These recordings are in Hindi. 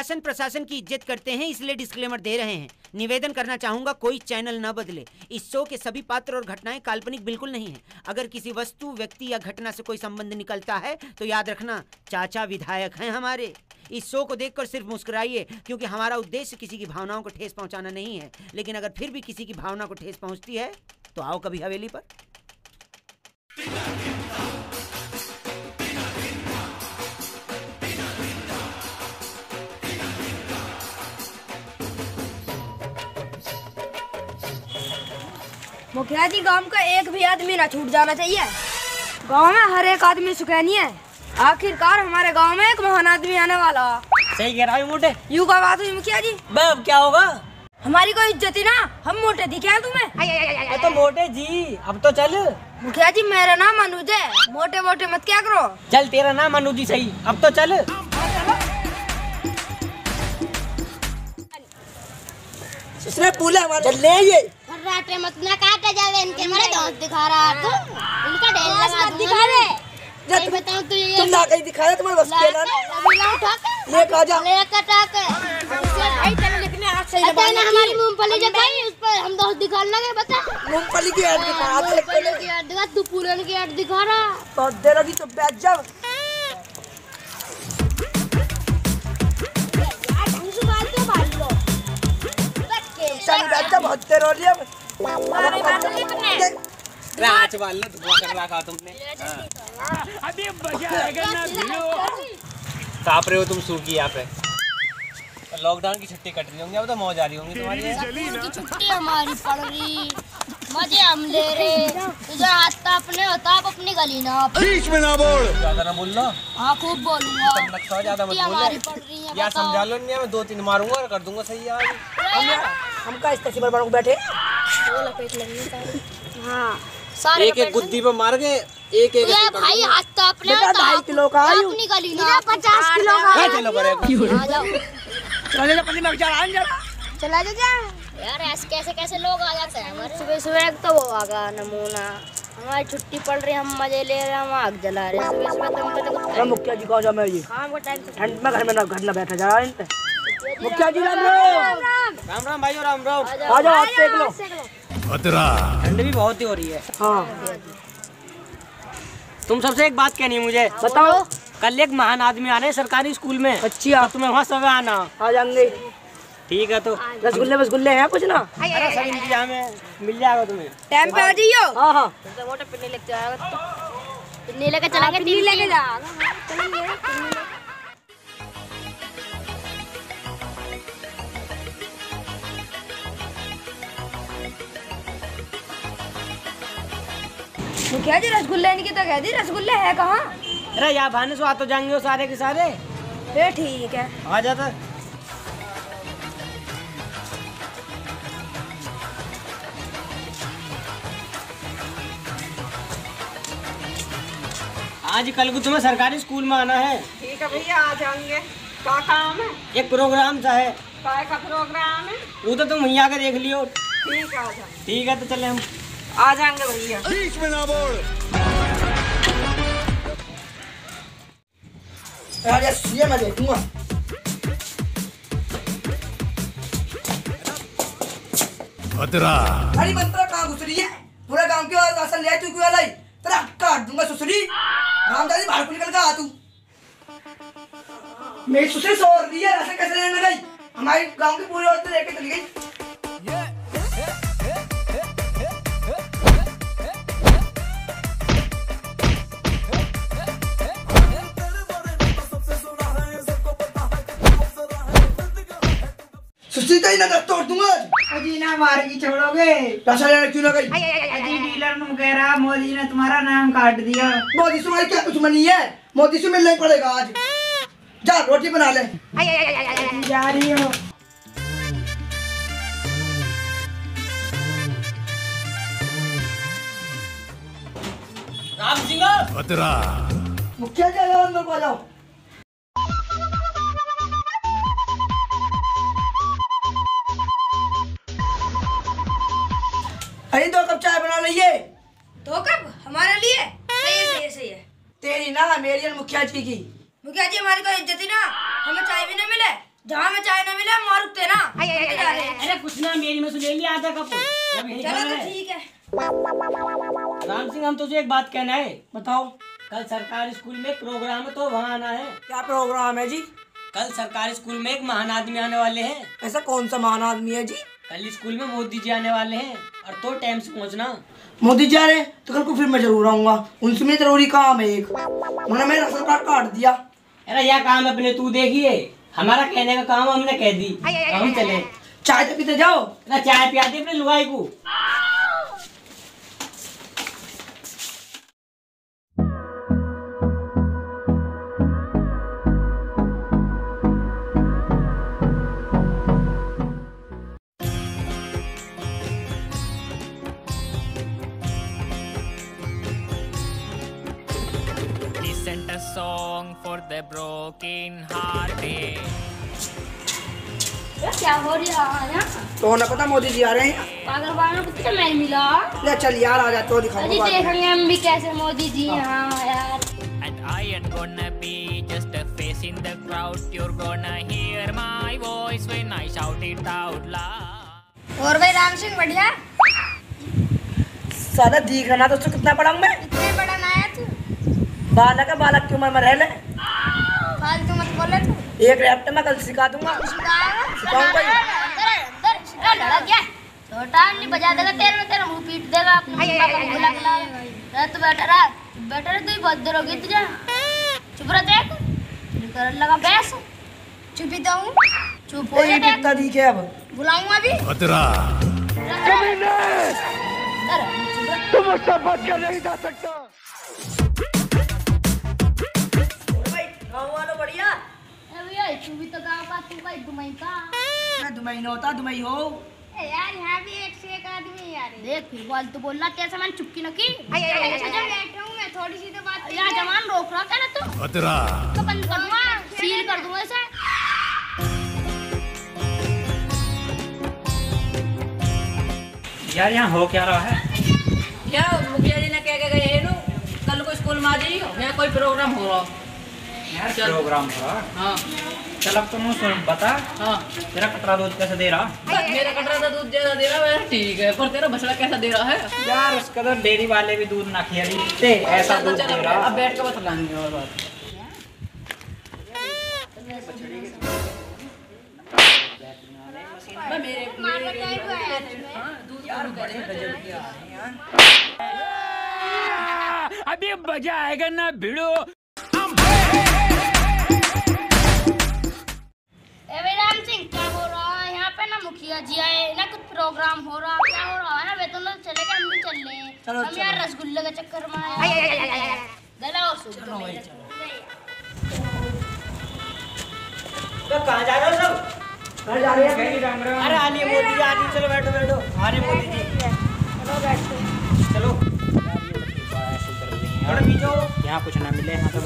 शासन प्रशासन की इज्जत करते हैं, इसलिए डिस्क्लेमर दे रहे हैं। निवेदन करना चाहूंगा कोई चैनल न बदले। इस शो के सभी पात्र और घटनाएं काल्पनिक बिल्कुल नहीं है। अगर किसी वस्तु, व्यक्ति या घटना से कोई संबंध निकलता है तो याद रखना चाचा विधायक हैं हमारे। इस शो को देखकर सिर्फ मुस्कुराइए, क्योंकि हमारा उद्देश्य किसी की भावनाओं को ठेस पहुंचाना नहीं है। लेकिन अगर फिर भी किसी की भावना को ठेस पहुंचती है तो आओ कभी हवेली पर। मुखिया जी, गांव का एक भी आदमी ना छूट जाना चाहिए। गांव में हर एक आदमी सुखैनी है। आखिरकार हमारे गांव में एक महान आदमी आने वाला। सही कह रहा है मोटे। यूं का बात हुई मुखिया जी। अब क्या होगा? हमारी कोई इज्जत ही ना। हम मोटे दिखे हैं तुम्हें? तो मोटे जी अब तो चल। मुखिया जी, मेरा नाम अनुज है। मोटे मोटे मत क्या करो। चल, तेरा नाम अनुज जी सही, अब तो चल। इसने पूला हमारा चल ले ये राटे मत ना काटे जावे, इनके मारे दांत दिखा रहा तो इनका ढेर लगा दिखा रहे। जब बताऊं तो ये तुम ना कहीं दिखा रहे, तुम्हारे बस के ना उठा के ले का जा ले कटा के भाई चल लिखने हाथ सही लगा ना। हमारी मूंगफली जो गई उस पर हम दोस्त दिखाने लगे। बता मूंगफली की ऐड दिखा, मूंगफली की ऐड दिखा, तू पूरन की ऐड दिखा रहा तो तेरा भी तो बैठ जा। चल बैठ जा, बहुत देर हो रही है। रात वाले धुआं कर रखा तुमने। अभी मजा आएगा ना भिड़ो। ताप रहे हो तुम सूखी यहाँ पे। लॉकडाउन की छुट्टी कट रही होंगी, अब तो मौज आ रही होंगी तुम्हारी। की छुट्टी हमारी पड़ रही, मजे हम ले रहे। तुझे हाथ अपने होता आप अपनी गली ना बीच में ना बोल, ज्यादा ना बोल लो। हाँ खूब बोलूंगा। तुम लगता ज्यादा मत बोलो यार, समझा लो। नहीं मैं 2-3 मारूंगा और कर दूंगा सही यार। हम का इस तस्वीर पर बैठे हाँ एक एक गुद्दी पे मार के एक भाई हाथ तो अपने 2.5 किलो का अपनी गली ना 50 किलो का। चलो बड़े चलो चला जा यार। ऐसे कैसे कैसे लोग आ जाते हैं हमारे। सुबह सुबह तो वो आगा नमूना। हमारी छुट्टी पड़ रही, हम मजे ले रहे हैं, हम आग जला रहे हैं। सुबह सुबह तुम मुखिया जी कहाँ जा? मैं ये काम का टाइम ठंड में घर में ना बैठा जा रहा है। मुखिया जी राम राम। राम राम भाई, राम राम। आ जाओ, आप देख लो। ठंड भी बहुत ही हो रही है। हाँ, तुम सबसे एक बात कहनी है मुझे। बताओ। कल एक महान आदमी आ रहे हैं सरकारी स्कूल में। अच्छा, तो तुम्हें वहाँ सब आना। आ जाएंगे। ठीक है, तो रसगुल्ले वसगुल्ले हैं कुछ ना? अरे सब इंतजाम है, मिल जाएगा तुम्हें। टाइम पे आ जाइयो। हाँ हाँ। मोटे पिन्नी लेके जाएगा तो पिन्नी लेके चलेंगे। पिन्नी लेके जा चलेंगे। मुखिया जी, रसगुल्ले की तो कह दी, रसगुल्ले है कहाँ? अरे यहाँ भाने से आ तो जाएंगे वो सारे के सारे। फिर ठीक है, आ जाता। आज कल को तुम्हें सरकारी स्कूल में आना है। ठीक है भैया, आ जाएंगे। क्या काम है? एक प्रोग्राम सा है। काय का प्रोग्राम है? वो तो तुम वहीं आकर देख लियो। ठीक है, आ जाएंगे। ठीक है, तो चले हम। आ जाएंगे भैया। बीच में ना बोल। ये मैं देखूंगा। अरे मंत्रा कहाँ घुस रही है? पूरा गांव के राशन ले तू क्यों लाई? तेरा काट दूंगा सुसरी। रामदास बाहर को निकल के आ तू। मेरी सुसरी सो रही है, राशन कैसे लेने गई? हमारे गांव की पूरी औरतें लेके चली गई। सुसरी का ही नजर तोड़ दूंगा। अजी ना मारेगी, छोड़ोगे? राशन लेने क्यों ना गई? अजी डीलर ने कह रहा मोदी ने तुम्हारा नाम काट दिया। मोदी से तुम्हारी क्या दुश्मनी है? मोदी से मिलना ही पड़ेगा आज। जा रोटी बना ले। जा रही हो? राम सिंह मुखिया जी अंदर को आ जाओ। अरे 2 कप चाय बना लीजिए। 2 कप हमारे लिए? सही है, सही है, सही है। तेरी ना, मेरी और मुखिया जी की। मुखिया जी, हमारी कोई इज्जत ही ना, हमें चाय भी नहीं मिले। जहाँ में चाय न मिले हम वहाँ रुकते ना। अरे कुछ ना, मेरी में ले लिया आधा कप। चलो तो ठीक है। राम सिंह, हम तुझे एक बात कहना है। बताओ। कल सरकारी स्कूल में प्रोग्राम है तो वहाँ आना है। क्या प्रोग्राम है जी? कल सरकारी स्कूल में एक महान आदमी आने वाले हैं। ऐसा कौन सा महान आदमी है जी? कल स्कूल में मोदी जी आने वाले हैं और तो टाइम से पहुँचना। मोदी जी आ रहे तो कल को फिर मैं जरूर आऊंगा। उनसे में जरूरी काम है एक, मैंने मेरा राशन कार्ड काट दिया। अरे यह काम अपने तू देखिए, हमारा कहने का काम हमने कह दी। हम चले, चाय तो पीते जाओ ना। चाय पिया दे अपने लुगाई को। Sent a song for the broken hearted. क्या हो रहा है यहाँ? तो ना पता मोदी जी आ रहे हैं। पागल वालों को तो मैं मिला। ले चल यार, आ जा तो दिखाऊंगा। अजी देखेंगे हम भी कैसे मोदी जी यहाँ यार। And I ain't gonna be just a face in the crowd. You're gonna hear my voice when I shout it out loud. और भाई राम सिंह बढ़िया? साला दिख रहा ना तो कितना बड़ा हूँ मैं? इतने बड़ा ना है तू। बालक है, बालक की उम्र में रह ले। फालतू मत बोले तू। एक रैप्ट मैं कल सिखा दूंगा। सिखाऊंगा ही। लड़ा क्या? छोटा नहीं बजा देगा तेरे में, तेरा मुंह पीट देगा अपने। तू बैठा रहा, तू ही बहुत देर हो गई तुझे। चुप रह देख, करने लगा बहस। चुप ही तो हूँ। चुप हो जा। कितना दिखे अब? बुलाऊंगा अभी। तुम मुझसे बच कर नहीं जा सकता। बढ़िया। तू भी तो गाँव का, तू भाई दुमई का। मैं दुमई न होता, दुमई हो। यार यहाँ भी एक से एक आदमी यार। देख फिर बोल तो बोलना कैसे, मैंने चुपकी न की। बैठा हूँ मैं, थोड़ी सी तो बात। यार जवान रोक रहा था ना तू। तो बंद कर दूंगा, सील कर दूंगा इसे। यार यहाँ हो क्या रहा है? क्या मुखिया जी ने कह गए हैं कल को स्कूल में आ जाइए, यहाँ कोई प्रोग्राम हो रहा। यार प्रोग्राम हो रहा? हाँ चल अब तुम सुन बता। हाँ तेरा कतरा दूध कैसे दे रहा? मेरा कटरा तो दूध ज्यादा दे रहा है, ठीक है, पर तेरा बछड़ा कैसा दे रहा है? यार उसका तो डेयरी वाले भी दूध ना खिलाते, ऐसा दूध दे रहा। अब बैठ कर बतलाएंगे और बात। अभी मजा आएगा ना भिड़ो। राम सिंह क्या हो रहा है यहाँ पे? ना मुखिया जी आए ना कुछ प्रोग्राम हो रहा, क्या हो रहा है ना? वे तो लोग चले गए, हम भी चल रहे हैं। हम यार रसगुल्ले के चक्कर में आए। गला और सूख तो कहाँ जा रहे हो सब? कहाँ जा रहे हैं? अरे आलिए मोदी जी, आलिए चलो बैठो बैठो। अरे मोदी जी चलो बैठो, चलो थोड़ा पीछे हो, यहाँ कुछ ना मिले। यहाँ तो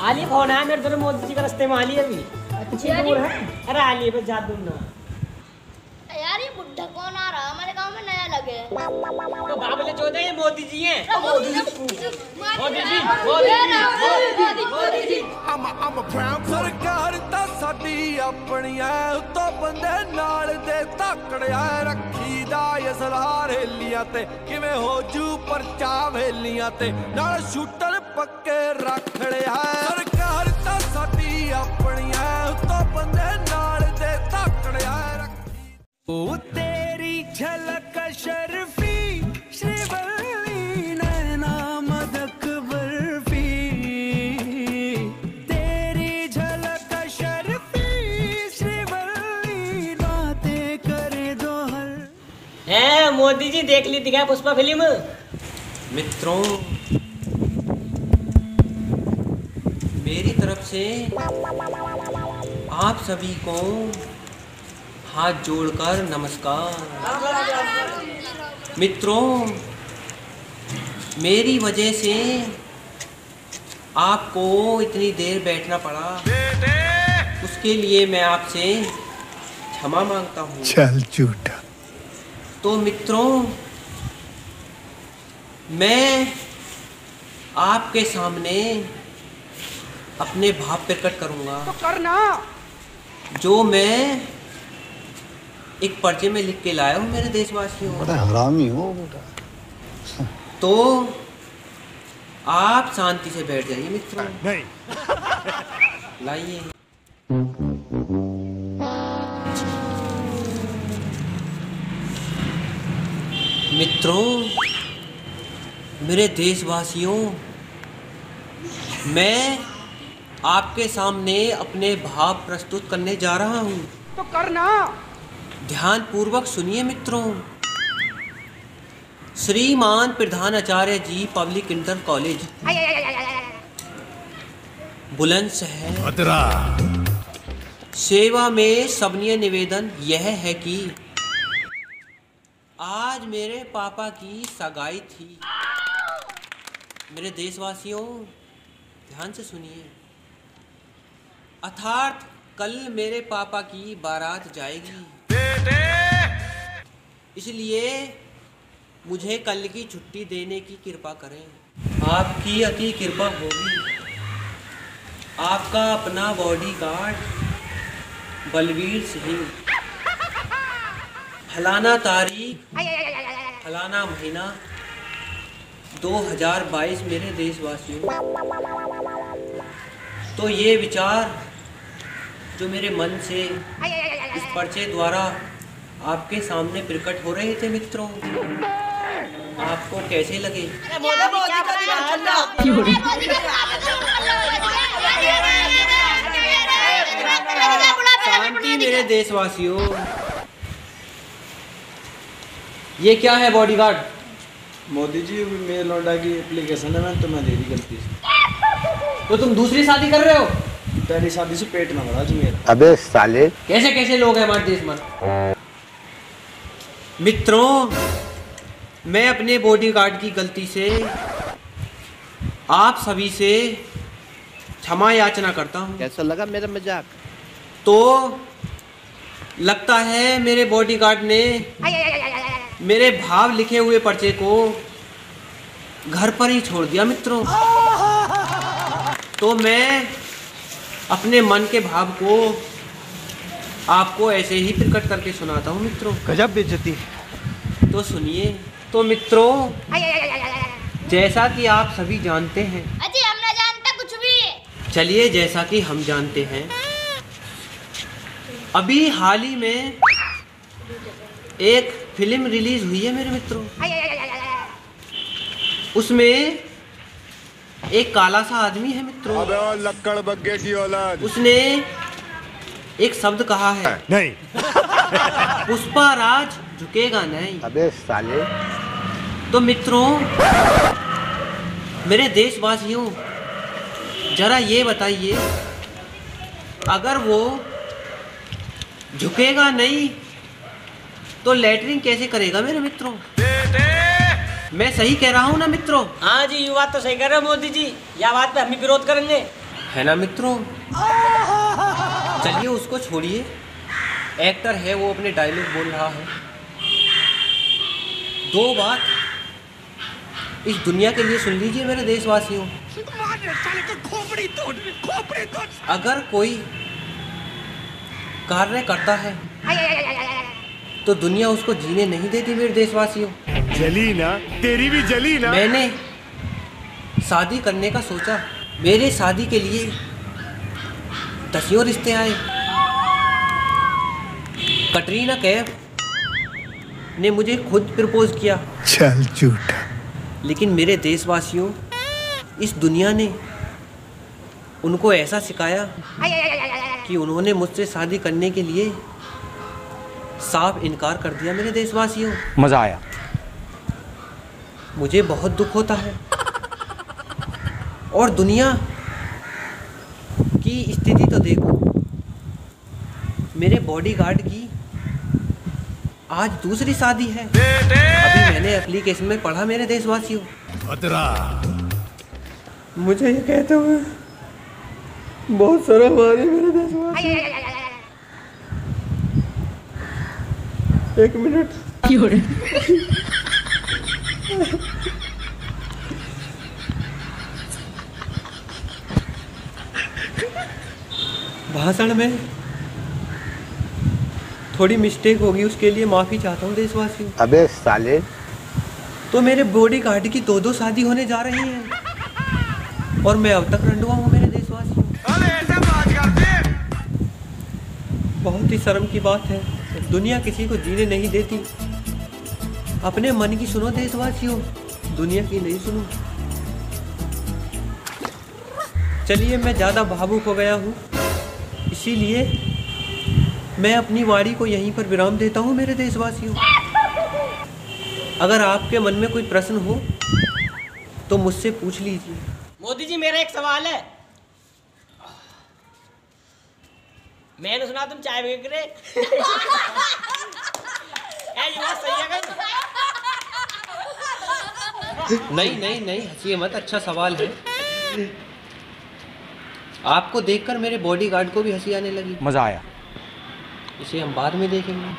आलिए कौन है? मेरे दोनों मोदी जी का रास्ते में आलिए अभी। अच्छा दूर है। अरे आलिए बस जा दूँ ना यार। ये बुड्ढा कौन आ रहा है हमारे गांव में, नया लगे? तो बाबले चौधरी ये मोदी जी हैं। Modi ji I'm a proud सरकार ਤਾਂ ਸਾਡੀ ਆਪਣੀ ਐ ਉਤੋਂ ਬੰਦੇ ਨਾਲ ਦੇ ਧਾਕੜਿਆ ਰੱਖੀ ਦਾ ਅਸਲਾਰ ਹੇਲੀਆਂ ਤੇ ਕਿਵੇਂ ਹੋ ਜੂ ਪਰਚਾ ਵੇਲੀਆਂ ਤੇ ਨਾਲ ਸ਼ੂਟਰ ਪੱਕੇ ਰੱਖ ਲਿਆ ਸਰਕਾਰ ਤਾਂ ਸਾਡੀ ਆਪਣੀ ਐ ਉਤੋਂ ਬੰਦੇ ਨਾਲ ਦੇ ਧਾਕੜਿਆ ਰੱਖੀ ਉਹ ਤੇਰੀ ਝਲਕ ਸ਼ਰਫੀ ਸ਼੍ਰੀਵੱਲੀ ਨੈਣਾ ਮਦਕ ਬਰਫੀ तेरी झलक शर्फी श्रीवल्ली बातें करे दो हर। मोदी जी देख ली थी क्या पुष्पा फिल्म? मित्रों मेरी तरफ से आप सभी को हाथ जोड़कर नमस्कार। मित्रों मेरी वजह से आपको इतनी देर बैठना पड़ा, उसके लिए मैं आपसे क्षमा मांगता हूँ। चल झूठा। तो मित्रों मैं आपके सामने अपने भाव प्रकट करूंगा। तो करना। जो मैं एक पर्चे में लिख के लाया हूँ मेरे देशवासियों। बड़ा हरामी हो बेटा। तो आप शांति से बैठ जाइए मित्रों। नहीं। लाइए। मित्रों, मेरे देशवासियों, मैं आपके सामने अपने भाव प्रस्तुत करने जा रहा हूँ। तो करना। ध्यान पूर्वक सुनिए मित्रों। श्रीमान प्रधानाचार्य जी पब्लिक इंटर कॉलेज बुलंदशहर सेवा में सबनीय निवेदन यह है कि आज मेरे पापा की सगाई थी। मेरे देशवासियों, ध्यान से सुनिए। अर्थात कल मेरे पापा की बारात जाएगी। इसलिए मुझे कल की छुट्टी देने की कृपा करें। आपकी अति कृपा होगी। आपका अपना बॉडीगार्ड बलवीर सिंह, फलाना तारीख, फलाना महीना 2022 मेरे देशवासियों। तो ये विचार जो मेरे मन से इस पर्चे द्वारा आपके सामने प्रकट हो रहे थे मित्रों, आपको कैसे लगे? शांति मेरे देशवासियों। ये क्या है बॉडीगार्ड? मोदी जी, मेरे लौंडा की एप्लीकेशन है, मैं तुम्हें दे दी गलती से। तो तुम दूसरी शादी कर रहे हो? पहली शादी से पेट ना भरा जी मेरा। अबे साले, कैसे कैसे लोग हैं हमारे देश में। मित्रों, मैं अपने बॉडीगार्ड की गलती से आप सभी से क्षमा याचना करता हूँ। कैसा लगा मेरा मजाक? तो लगता है मेरे बॉडीगार्ड ने मेरे भाव लिखे हुए पर्चे को घर पर ही छोड़ दिया मित्रों। तो मैं अपने मन के भाव को आपको ऐसे ही प्रकट करके सुनाता हूँ मित्रों। गजब बेइज्जती। तो सुनिए। तो मित्रों, जैसा कि आप सभी जानते हैं, अजी हम ना जानता कुछ भी। चलिए जैसा कि हम जानते हैं, अभी हाल ही में एक फिल्म रिलीज हुई है मेरे मित्रों। उसमें एक काला सा आदमी है मित्रों। अबे लक्कड़ बग्गे की औलाद। उसने एक शब्द कहा है, नहीं। पुष्पराज झुकेगा नहीं। अबे साले। तो मित्रों, मेरे देशवासियों, जरा ये बताइए, अगर वो झुकेगा नहीं तो लैटरिन कैसे करेगा मेरे मित्रों? मैं सही कह रहा हूँ ना मित्रों? हाँ जी, ये बात तो सही कह रहे हो मोदी जी। यह बात पे हम भी विरोध करेंगे, है ना मित्रों? चलिए उसको छोड़िए, एक्टर है वो, अपने डायलॉग बोल रहा है। दो बात इस दुनिया के लिए सुन लीजिए मेरे देशवासियों। अगर कोई कार्य करता है तो दुनिया उसको जीने नहीं देती मेरे देशवासियों। जली ना, तेरी भी जली ना। मैंने शादी करने का सोचा। मेरे शादी के लिए 10 रिश्ते आए। कटरीना कैफ ने मुझे खुद प्रपोज किया। चल झूठा। लेकिन मेरे देशवासियों, इस दुनिया ने उनको ऐसा सिखाया कि उन्होंने मुझसे शादी करने के लिए साफ इनकार कर दिया मेरे देशवासियों। मजा आया। मुझे बहुत दुख होता है। और दुनिया की स्थिति तो देखो, मेरे बॉडीगार्ड की आज दूसरी शादी है। अभी मैंने एप्लीकेशन में पढ़ा मेरे देशवासियों। मुझे ये कहते हुए बहुत शर्म आ रही है मेरे देशवासियों। एक मिनट। भाषण में थोड़ी मिस्टेक होगी, उसके लिए माफ़ी चाहता हूँ देशवासियों। अबे साले। तो मेरे बॉडीगार्ड की 2-2 शादी होने जा रही है और मैं अब तक रंडुआ हूँ मेरे देशवासियों। बहुत ही शर्म की बात है, दुनिया किसी को जीने नहीं देती। अपने मन की सुनो देशवासियों, दुनिया की नहीं सुनो। चलिए, मैं ज़्यादा भावुक हो गया हूँ, इसीलिए मैं अपनी वाणी को यहीं पर विराम देता हूँ मेरे देशवासियों। अगर आपके मन में कोई प्रश्न हो तो मुझसे पूछ लीजिए। मोदी जी, मेरा एक सवाल है। मैंने सुना तुम चाय बेच रहे। ये बात सही है क्या? नहीं, हंसिए मत, अच्छा सवाल है। आपको देखकर मेरे बॉडीगार्ड को भी हंसी आने लगी। मजा आया। इसे हम बाद में देखेंगे।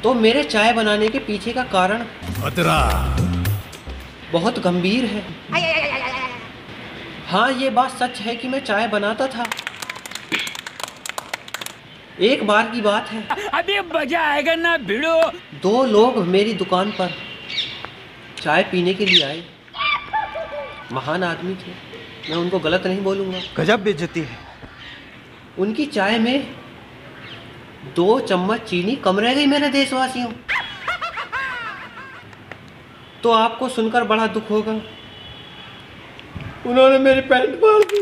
तो मेरे चाय बनाने के पीछे का कारण बहुत गंभीर है। हाँ, ये बात सच है कि मैं चाय बनाता था। एक बार की बात है, अभी मजा आएगा ना भिड़ो। 2 लोग मेरी दुकान पर चाय पीने के लिए आए। महान आदमी थे, मैं उनको गलत नहीं बोलूँगा। गजब बेइज्जती है। उनकी चाय में 2 चम्मच चीनी कम रह गई मेरे देशवासियों। तो आपको सुनकर बड़ा दुख होगा, उन्होंने मेरी पैंट फाड़ दी।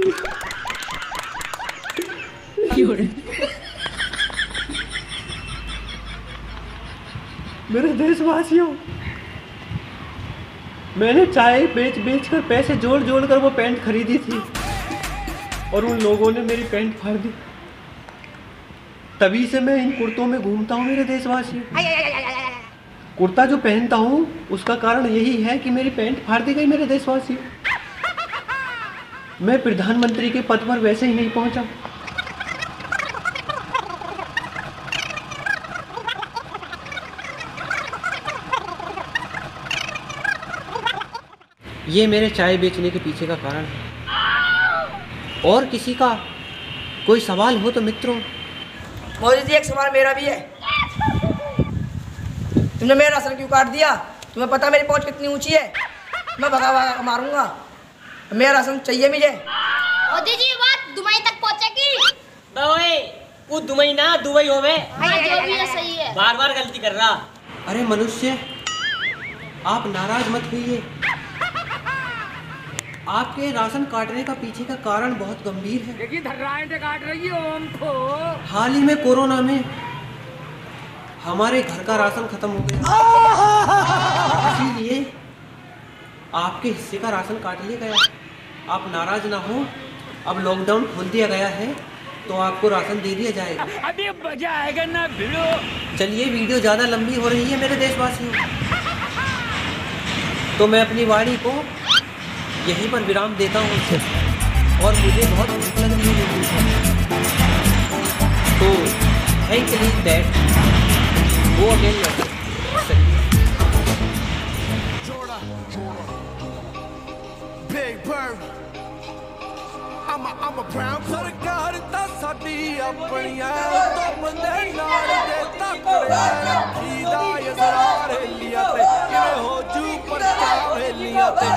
मेरे देशवासियों, मैंने चाय बेच कर पैसे जोड़ कर वो पैंट खरीदी थी और उन लोगों ने मेरी पैंट फाड़ दी। तभी से मैं इन कुर्तों में घूमता हूँ मेरे देशवासियों। कुर्ता जो पहनता हूँ उसका कारण यही है कि मेरी पैंट फाड़ दी गई मेरे देशवासियों। मैं प्रधानमंत्री के पद पर वैसे ही नहीं पहुंचा। ये मेरे चाय बेचने के पीछे का कारण है। और किसी का कोई सवाल हो तो मित्रों। मोदी जी, एक सवाल मेरा भी है। तुमने मेरा राशन क्यों काट दिया? तुम्हें पता मेरी पहुंच कितनी ऊंची है? मैं भगा मारूंगा। मेरा राशन चाहिए मुझे। मोदी जी, ये बात दुबई तक पहुंचेगी। ओए, वो दुबई ना दुबई होवे। हाँ, जो भी है सही है। बार गलती कर रहा। अरे मनुष्य, आप नाराज मत होइए। आपके राशन काटने का पीछे का कारण बहुत गंभीर है। देखिए, धर्राएं काट रही हो हमको। हाल ही में कोरोना में हमारे घर का राशन खत्म हो गया, इसीलिए आपके हिस्से का राशन काट लिया गया। आप नाराज ना हो, अब लॉकडाउन खोल दिया गया है तो आपको राशन दे दिया जाएगा। अभी मजा आएगा ना भिड़ो। चलिए, वीडियो ज़्यादा लंबी हो रही है मेरे देशवासियों, तो मैं अपनी वाणी को यहीं पर विराम देता हूँ और मुझे बहुत भूख लग रही है। तो थैंक यू दैट वो अगेन सरकार ਤਾਂ ਸਾਡੀ ਆਪਣੀਆਂ ਤੋਂ ਬੰਦੇ ਨਾਲ ਦੇ ਤੱਕੜਿਆ ਰੱਖੀ ਦਾ ਯਜ਼ਰਾ ਰੇਲੀਆਂ ਤੇ ਕਿਵੇਂ ਹੋ ਜੂ ਪਰਚਾ ਵੇਲੀਆਂ ਤੇ